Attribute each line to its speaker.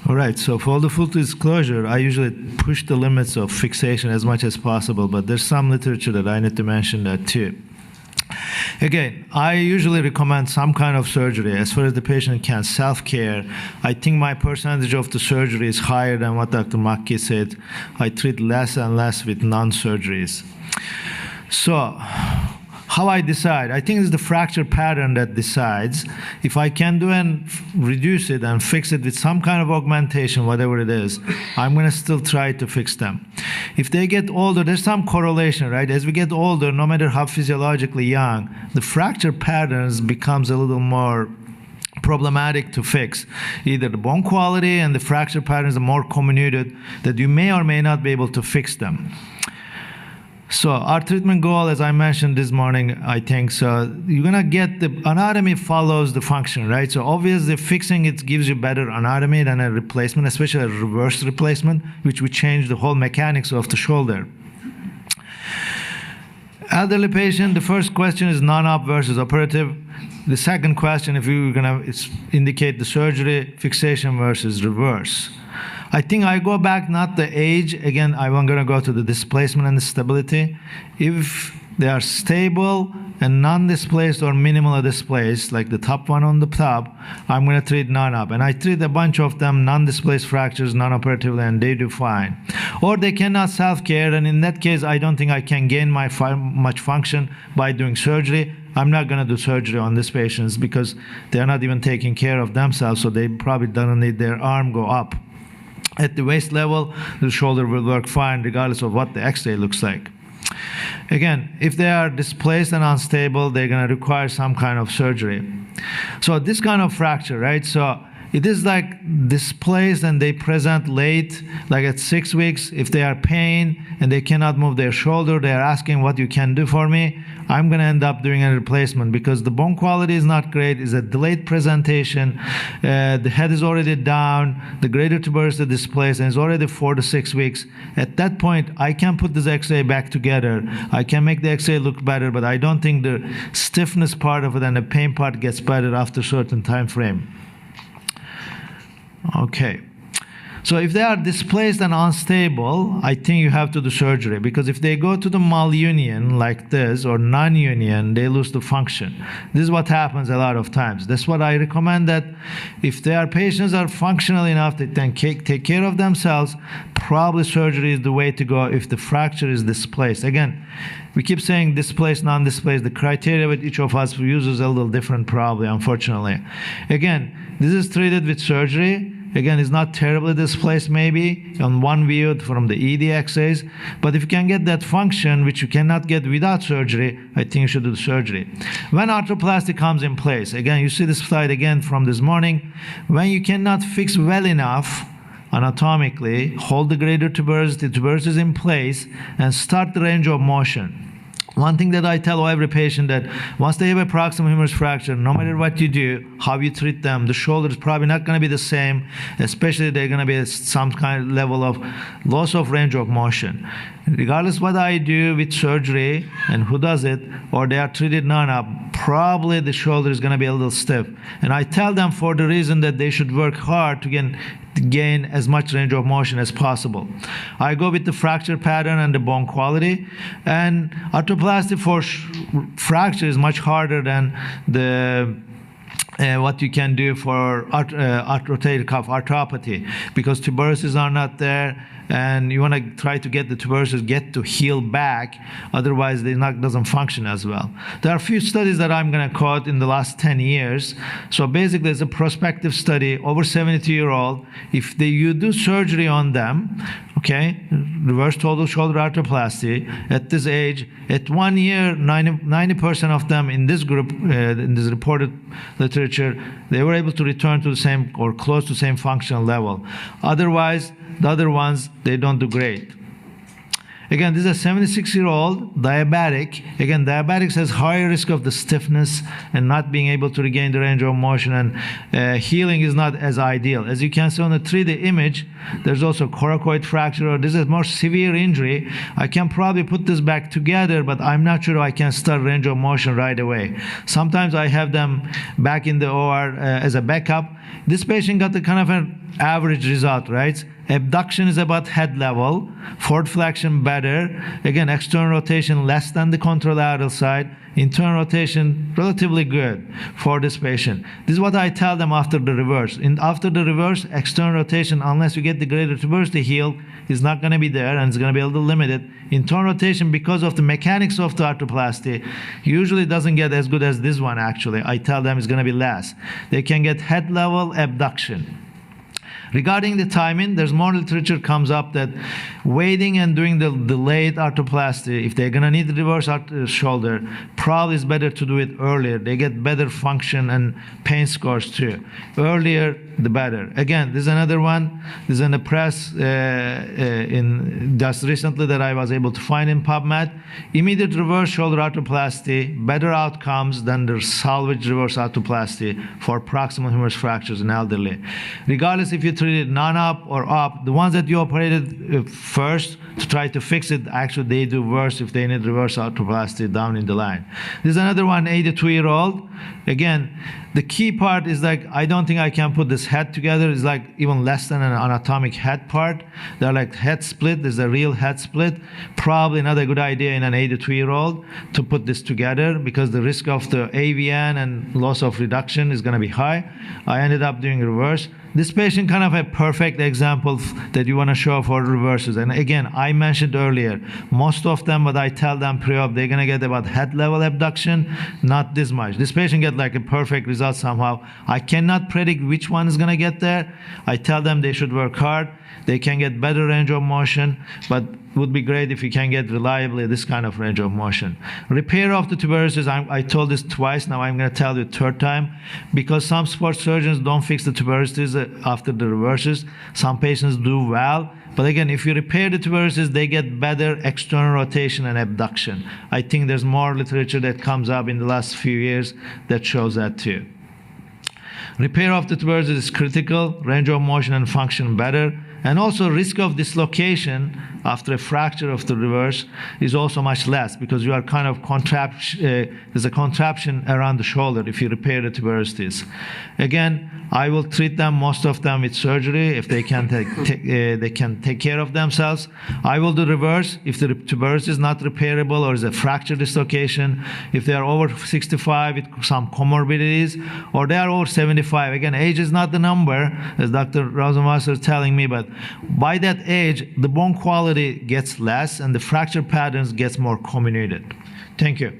Speaker 1: All right, so for the full disclosure, I usually push the limits of fixation as much as possible, but there's some literature that I need to mention that too. Again, I usually recommend some kind of surgery. As far as the patient can self-care, I think my percentage of the surgery is higher than what Dr. Makki said. I treat less and less with non-surgeries. So, how I decide? I think it's the fracture pattern that decides. If I can do and reduce it and fix it with some kind of augmentation, whatever it is, I'm going to still try to fix them. If they get older, there's some correlation, right? As we get older, no matter how physiologically young, the fracture patterns becomes a little more problematic to fix. Either the bone quality and the fracture patterns are more comminuted that you may or may not be able to fix them. So our treatment goal, as I mentioned this morning, I think, so you're gonna get the anatomy follows the function, right? So obviously fixing it gives you better anatomy than a replacement, especially a reverse replacement, which would change the whole mechanics of the shoulder. Elderly patient, the first question is non-op versus operative. The second question, if you're gonna indicate the surgery, fixation versus reverse. I think I go back, not the age. Again, I'm going to go to the displacement and the stability. If they are stable and non-displaced or minimally displaced, like the top one on the top, I'm going to treat non-op. And I treat a bunch of them, non-displaced fractures, non-operatively, and they do fine. Or they cannot self-care, and in that case, I don't think I can gain much function by doing surgery. I'm not going to do surgery on these patients because they're not even taking care of themselves, so they probably don't need their arm go up. At the waist level, the shoulder will work fine regardless of what the X-ray looks like. Again, if they are displaced and unstable, they're going to require some kind of surgery. So this kind of fracture, right? So it is like displaced and they present late, like at 6 weeks. If they are pain and they cannot move their shoulder, they are asking what you can do for me. I'm going to end up doing a replacement because the bone quality is not great. It's a delayed presentation. The head is already down. The greater tuberosity displaced, and it's already 4 to 6 weeks. At that point, I can put this X-ray back together. I can make the X-ray look better, but I don't think the stiffness part of it and the pain part gets better after a certain time frame. Okay. So if they are displaced and unstable, I think you have to do surgery, because if they go to the malunion like this or non-union, they lose the function. This is what happens a lot of times. That's what I recommend, that if their patients are functional enough that they can take care of themselves, probably surgery is the way to go if the fracture is displaced. Again, we keep saying displaced, non-displaced. The criteria with each of us uses a little different probably, unfortunately. Again, this is treated with surgery. Again, it's not terribly displaced maybe on one view from the ED X-rays, but if you can get that function, which you cannot get without surgery, I think you should do the surgery. When arthroplasty comes in place, again, you see this slide again from this morning, when you cannot fix well enough anatomically, hold the greater tuberosity is in place, and start the range of motion. One thing that I tell every patient, that once they have a proximal humerus fracture, no matter what you do, how you treat them, the shoulder is probably not going to be the same, especially they're going to be some kind of level of loss of range of motion. Regardless what I do with surgery and who does it, or they are treated non-op, probably the shoulder is going to be a little stiff. And I tell them for the reason that they should work hard to gain as much range of motion as possible. I go with the fracture pattern and the bone quality, and arthroplasty for fracture is much harder than the what you can do for rotator cuff arthropathy, because tuberoses are not there, and you want to try to get the tuberoses to heal back, otherwise they doesn't function as well. There are a few studies that I'm going to quote in the last 10 years. So basically it's a prospective study, over 72-year-old. If you do surgery on them, okay, reverse total shoulder arthroplasty, at this age, at 1 year, 90% of them in this group, in this reported literature, they were able to return to the same or close to the same functional level. Otherwise, the other ones, they don't do great. Again, this is a 76-year-old diabetic. Again, diabetics has higher risk of the stiffness and not being able to regain the range of motion, and healing is not as ideal. As you can see on the 3D image, there's also coracoid fracture, or this is more severe injury. I can probably put this back together, but I'm not sure I can start range of motion right away. Sometimes I have them back in the OR as a backup. This patient got the kind of an average result, right? Abduction is about head level, forward flexion better. Again, external rotation less than the contralateral side. Internal rotation relatively good for this patient. This is what I tell them after the reverse. After the reverse, external rotation, unless you get the greater tuberosity healed, is not going to be there, and it's going to be a little limited. Internal rotation, because of the mechanics of the arthroplasty, usually doesn't get as good as this one, actually. I tell them it's going to be less. They can get head level abduction. Regarding the timing, there's more literature comes up that waiting and doing the delayed arthroplasty, if they're going to need the reverse shoulder, probably is better to do it earlier. They get better function and pain scores too. Earlier, the better. Again, this is another one. This is in the press in just recently that I was able to find in PubMed. Immediate reverse shoulder arthroplasty, better outcomes than the salvage reverse arthroplasty for proximal humerus fractures in elderly. Regardless if you treated non-op or op, the ones that you operated first to try to fix it, actually they do worse if they need reverse arthroplasty down in the line. There's another one, 82-year-old. Again, the key part is like, I don't think I can put this head together. It's like even less than an anatomic head part. They're like head split. There's a real head split. Probably not a good idea in an 82-year-old to put this together because the risk of the AVN and loss of reduction is going to be high. I ended up doing reverse. This patient kind of a perfect example that you want to show for reverses. And again, I mentioned earlier, most of them, what I tell them pre-op, they're going to get about head level abduction, not this much. This patient get like a perfect result somehow. I cannot predict which one is going to get there. I tell them they should work hard. They can get better range of motion, but it would be great if you can get reliably this kind of range of motion. Repair of the tuberoses, I told this twice, now I'm going to tell you a third time, because some sports surgeons don't fix the tuberoses after the reverses. Some patients do well, but again, if you repair the tuberoses, they get better external rotation and abduction. I think there's more literature that comes up in the last few years that shows that too. Repair of the tuberoses is critical, range of motion and function better. And also risk of dislocation after a fracture of the reverse is also much less because you are kind of there's a contraption around the shoulder if you repair the tuberosities. Again, I will treat them, most of them, with surgery if they can take care of themselves. I will do reverse if the tuberosity is not repairable or is a fracture dislocation. If they are over 65 with some comorbidities, or they are over 75. Again, age is not the number, as Dr. Rosenwasser is telling me, but by that age, the bone quality gets less and the fracture patterns gets more comminuted. Thank you.